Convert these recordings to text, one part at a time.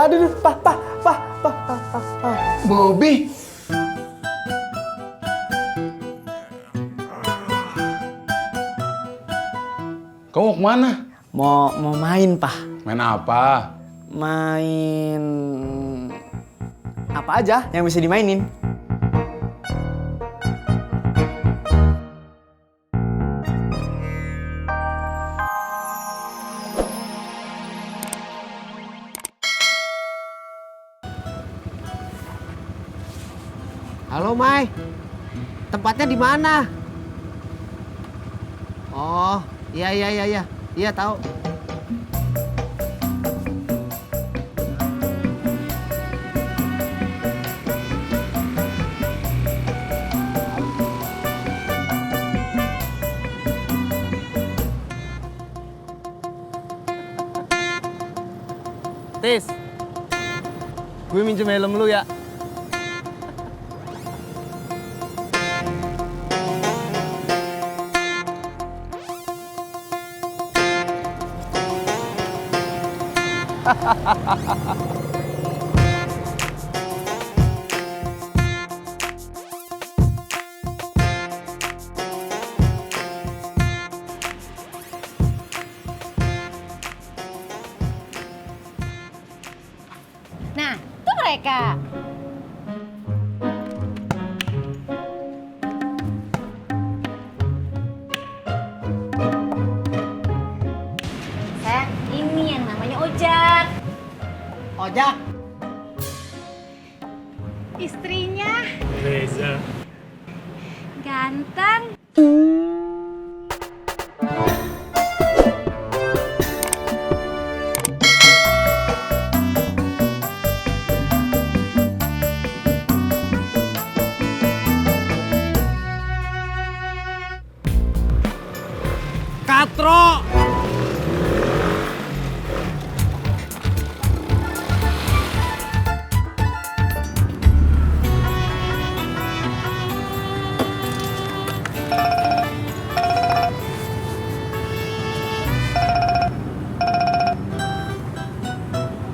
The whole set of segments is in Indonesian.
Aduh, Bobby. Kamu mau kemana? Mau main, Pak. Main apa? Main apa aja yang bisa dimainin. Halo, Mai. Tempatnya di mana? Oh, iya. Iya, tahu. Tis, gue minjem helm lu ya. Nah, itu mereka. Sayang, ini yang namanya Ojak. Ojak. Istrinya Reza. ganteng. Katro.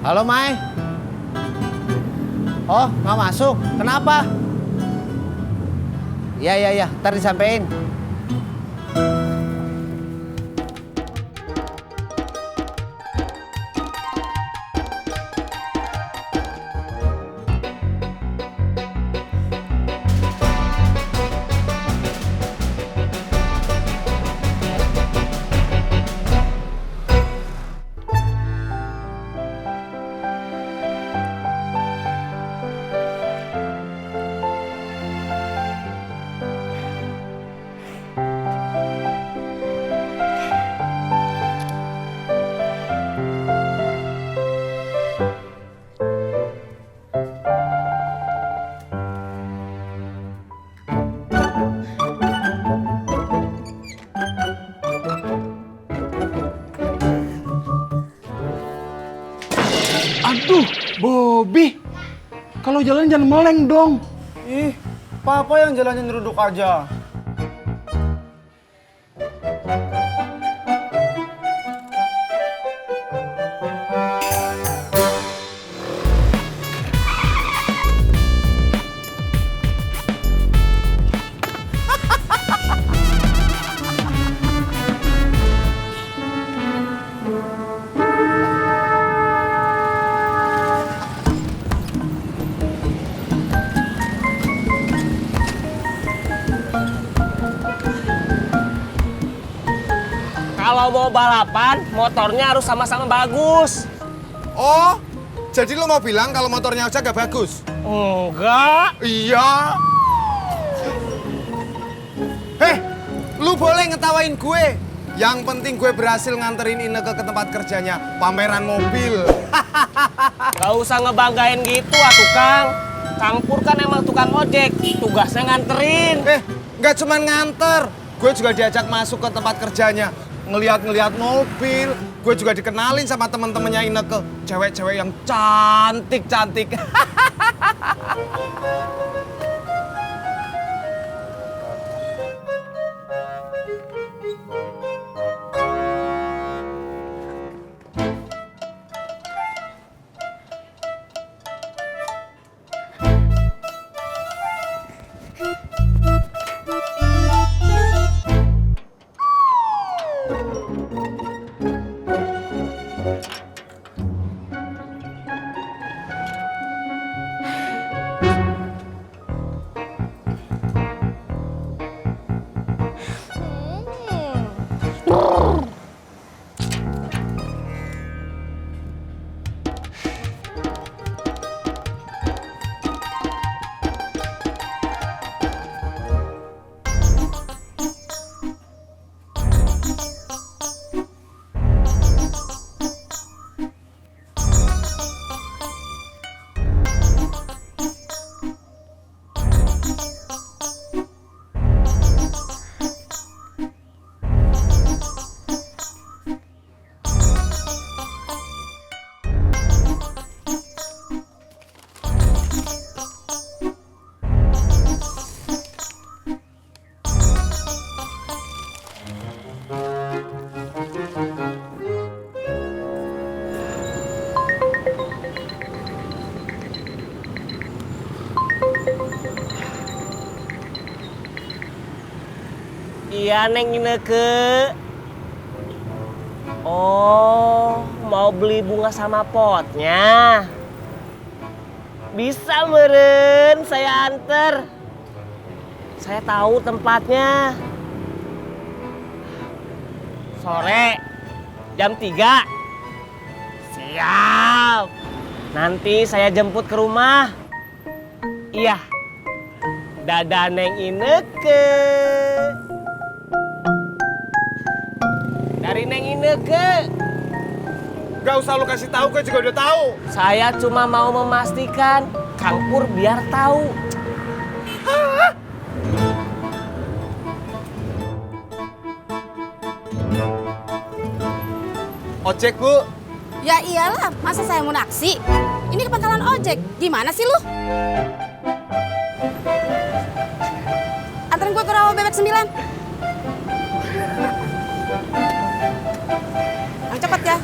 Halo, Mai. Oh, nggak masuk. Kenapa? Iya. Ntar disampein. Aduh, Bobby. Kalau jalan jangan meleng dong. Ih, Papa yang jalannya nyeruduk aja. Kalau mau balapan, motornya harus sama-sama bagus. Oh, jadi lo mau bilang kalau motornya Ojak gak bagus? Enggak. Iya. Lu boleh ngetawain gue. Yang penting gue berhasil nganterin Ineke ke tempat kerjanya, pameran mobil. Gak usah ngebanggain gitu, Kang. Kang Pur kan emang tukang ojek, tugasnya nganterin. Nggak cuman nganter, gue juga diajak masuk ke tempat kerjanya. Ngeliat-ngeliat mobil, gue juga dikenalin sama temen-temennya Ineke, cewek-cewek yang cantik-cantik. Iya, Neng Ineke. Oh, mau beli bunga sama potnya? Bisa meren, saya anter. Saya tahu tempatnya. Sore, jam 3. Siap. Nanti saya jemput ke rumah. Iya. Dadah Neng Ineke. Dari Neng Ineke. Gak usah lu kasih tahu, gue juga udah tahu. Saya cuma mau memastikan Kang Pur biar tahu. Ojek, Bu. Ya iyalah, masa saya mau naksi? Ini ke pangkalan ojek. Gimana sih lu? Anterin gue ke rawa bebek 9. Yang cepet ya.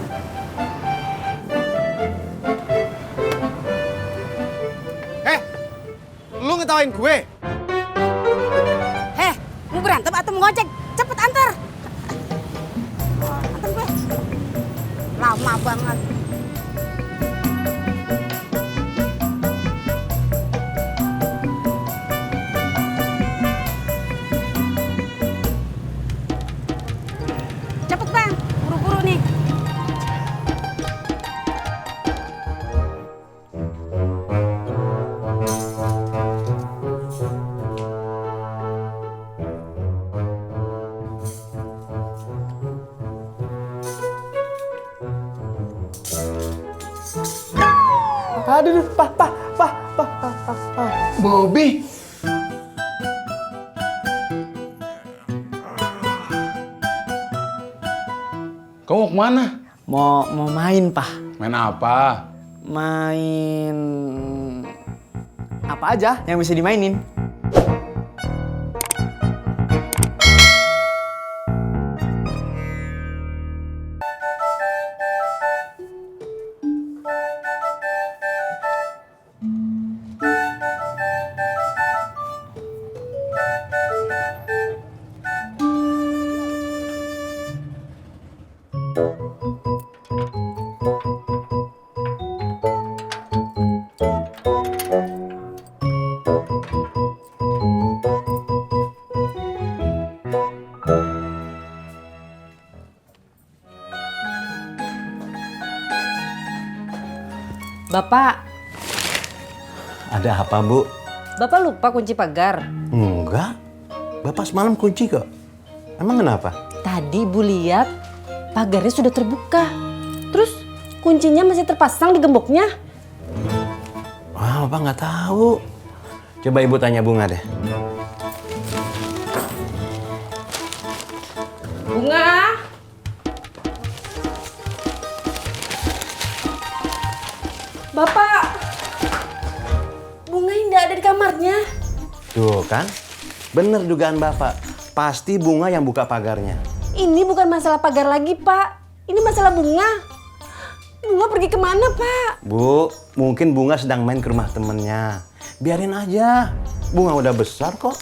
Lu ngetawain gue? Heh, mau berantem atau mau ngojek? Cepet anter. Anter gue. Lama banget. Cepet bang, buru-buru nih. Aduh, Pak. Bobby. Kamu mau kemana? Mau main, Pak. Main apa? Main apa aja yang bisa dimainin. Bapak, Ada apa, Bu? Bapak lupa kunci pagar. Enggak. Bapak semalam kunci kok. Emang kenapa? Tadi Bu lihat pagarnya sudah terbuka. Terus kuncinya masih terpasang di gemboknya. Wah, Bapak nggak tahu. Coba Ibu tanya Bunga deh. Bunga. Bapak. Bunga tidak ada di kamarnya. Tuh kan? Bener dugaan Bapak. Pasti Bunga yang buka pagarnya. Ini bukan masalah pagar lagi, Pak. Ini masalah Bunga. Bunga pergi kemana, Pak? Bu, mungkin Bunga sedang main ke rumah temennya. Biarin aja. Bunga udah besar kok.